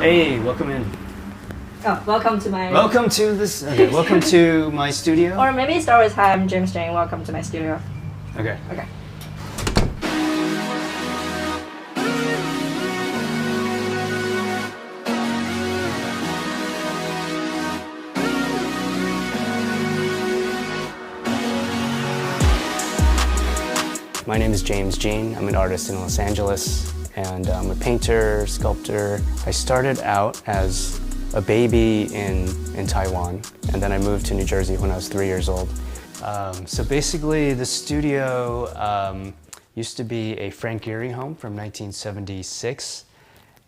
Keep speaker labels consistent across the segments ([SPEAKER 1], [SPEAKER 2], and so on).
[SPEAKER 1] Hey, welcome in.
[SPEAKER 2] Oh, welcome to my...
[SPEAKER 1] Welcome to this. Okay, welcome to my studio.
[SPEAKER 2] Or maybe start with, hi, I'm James Jane. Welcome to my studio.
[SPEAKER 1] Okay.
[SPEAKER 2] Okay.
[SPEAKER 1] My name is James Jean. I'm an artist in Los Angeles, and I'm a painter, sculptor. I started out as a baby in Taiwan, and then I moved to New Jersey when I was 3 years old. So basically, the studio used to be a Frank Gehry home from 1976,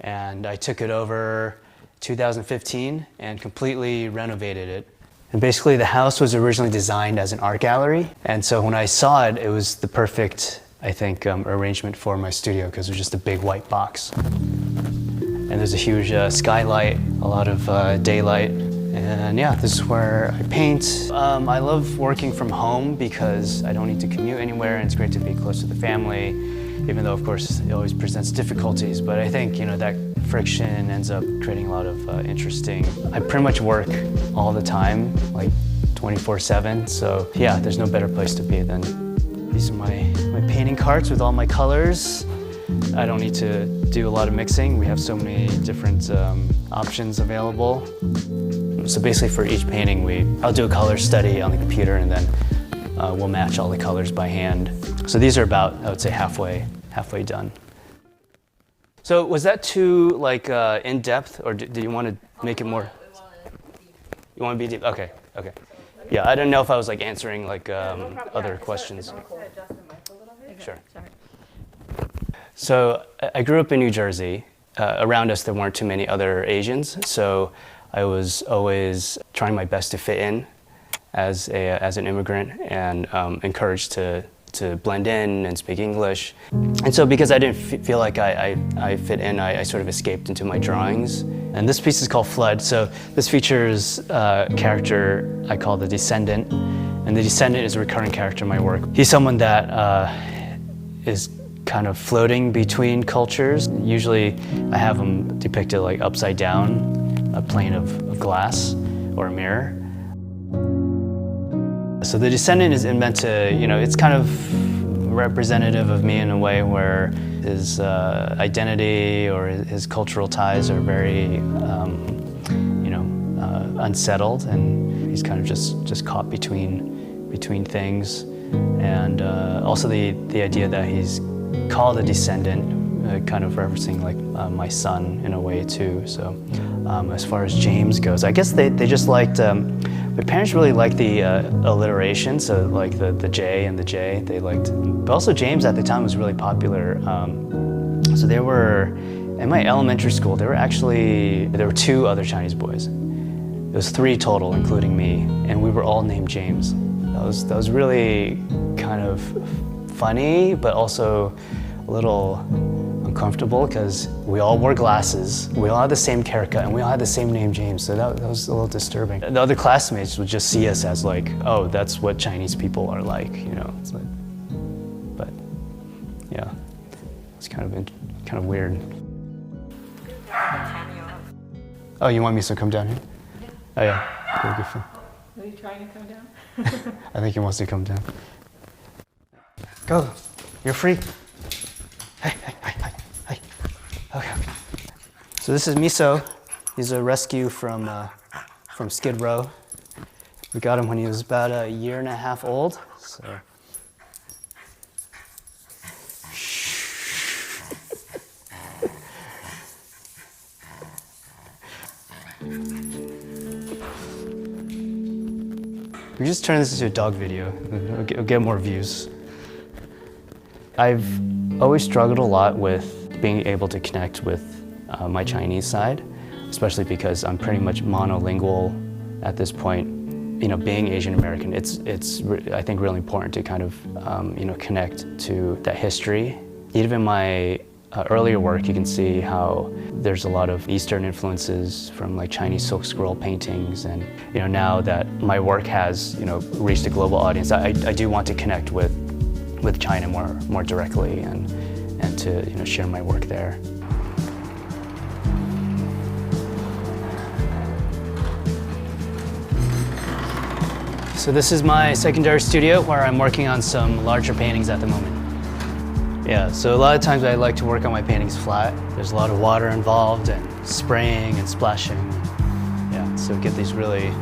[SPEAKER 1] and I took it over 2015 and completely renovated it. And basically, the house was originally designed as an art gallery, and so when I saw it, it was the perfect, I think, arrangement for my studio because it was just a big white box. And there's a huge skylight, a lot of daylight, and yeah, this is where I paint. I love working from home because I don't need to commute anywhere, and it's great to be close to the family, even though, of course, it always presents difficulties. But I think, that friction ends up creating a lot of interesting... I pretty much work all the time, like 24/7. So yeah, there's no better place to be than... These are my painting carts with all my colors. I don't need to do a lot of mixing. We have so many different options available. So basically for each painting, I'll do a color study on the computer, and then we'll match all the colors by hand. So these are about, I would say, halfway done. So was that too in depth, or do you want to make it more? You want to be deep? Okay. Yeah, I didn't know if I was answering other questions. Sure. So I grew up in New Jersey. Around us, there weren't too many other Asians, so I was always trying my best to fit in as an immigrant, and encouraged to blend in and speak English. And so because I didn't feel like I fit in, I sort of escaped into my drawings. And this piece is called Flood. So this features a character I call the Descendant. And the Descendant is a recurring character in my work. He's someone that is kind of floating between cultures. Usually I have him depicted upside down, a plane of glass or a mirror. So the Descendant is meant to, it's kind of representative of me in a way where his identity or his cultural ties are very, unsettled, and he's kind of just caught between things. And also the idea that he's called a descendant, kind of referencing my son in a way too. So as far as James goes, I guess they just liked, my parents really liked the alliteration, so the J and the J, they liked. But also James at the time was really popular. So there were, in my elementary school, there were 2 other Chinese boys. It was 3 total, including me, and we were all named James. That was really kind of funny, but also a little uncomfortable because we all wore glasses, we all had the same haircut, and we all had the same name, James, so that was a little disturbing. The other classmates would just see us as oh, that's what Chinese people are like, It's but yeah, it's kind of weird. Oh, you want me to come down here? Oh yeah, very good.
[SPEAKER 2] Are you trying to come down?
[SPEAKER 1] I think he wants to come down. Go, you're free. Hey. Okay. So this is Miso. He's a rescue from Skid Row. We got him when he was about 1.5 years old. So. We just turned this into a dog video. We'll get more views. I've always struggled a lot with being able to connect with my Chinese side, especially because I'm pretty much monolingual at this point. Being Asian American, it's I think really important to kind of connect to that history. Even in my earlier work, you can see how there's a lot of Eastern influences from Chinese silk scroll paintings, and now that my work has reached a global audience, I do want to connect with China more directly and to share my work there. So this is my secondary studio where I'm working on some larger paintings at the moment. Yeah, so a lot of times I like to work on my paintings flat. There's a lot of water involved and spraying and splashing. Yeah, so get these really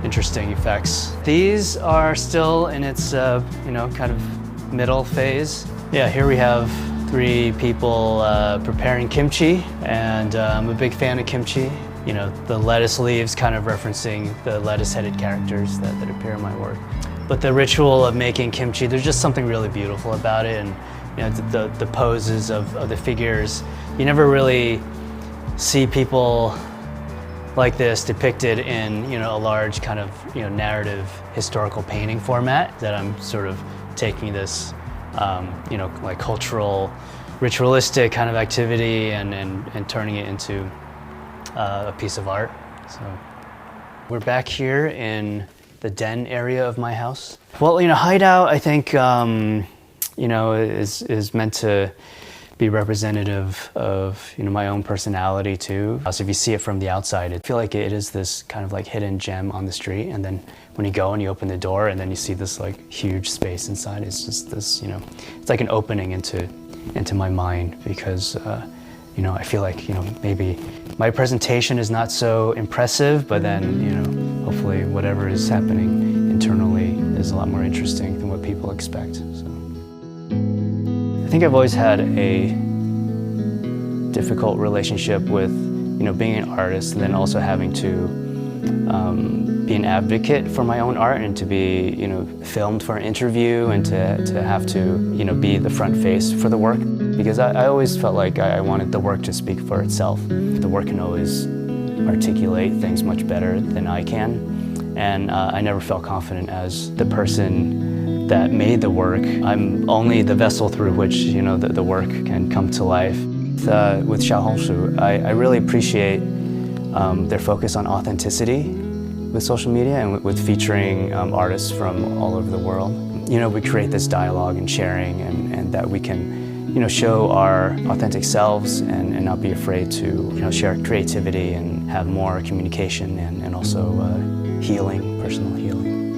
[SPEAKER 1] interesting effects. These are still in its, kind of middle phase. Yeah, here we have 3 people preparing kimchi, and I'm a big fan of kimchi. You know, the lettuce leaves kind of referencing the lettuce-headed characters that appear in my work. But the ritual of making kimchi, there's just something really beautiful about it, and you know, the poses of the figures. You never really see people like this depicted in a large kind of narrative historical painting format. That I'm sort of taking this like cultural, ritualistic kind of activity and turning it into a piece of art. So we're back here in the den area of my house. Well, Hideout, I think, is meant to be representative of my own personality too. So if you see it from the outside, I feel like it is this kind of like hidden gem on the street, and then when you go and you open the door and then you see this like huge space inside, it's just this, it's like an opening into my mind, because I feel like maybe my presentation is not so impressive, but then hopefully whatever is happening internally is a lot more interesting than what people expect. So I think I've always had a difficult relationship with being an artist, and then also having to be an advocate for my own art, and to be filmed for an interview, and to have to be the front face for the work, because I always felt like I wanted the work to speak for itself. The work can always articulate things much better than I can, and I never felt confident as the person that made the work. I'm only the vessel through which the work can come to life. With Xiaohongshu, I really appreciate their focus on authenticity with social media, and with featuring artists from all over the world. We create this dialogue and sharing, and that we can show our authentic selves, and not be afraid to share creativity and have more communication, and also healing, personal healing.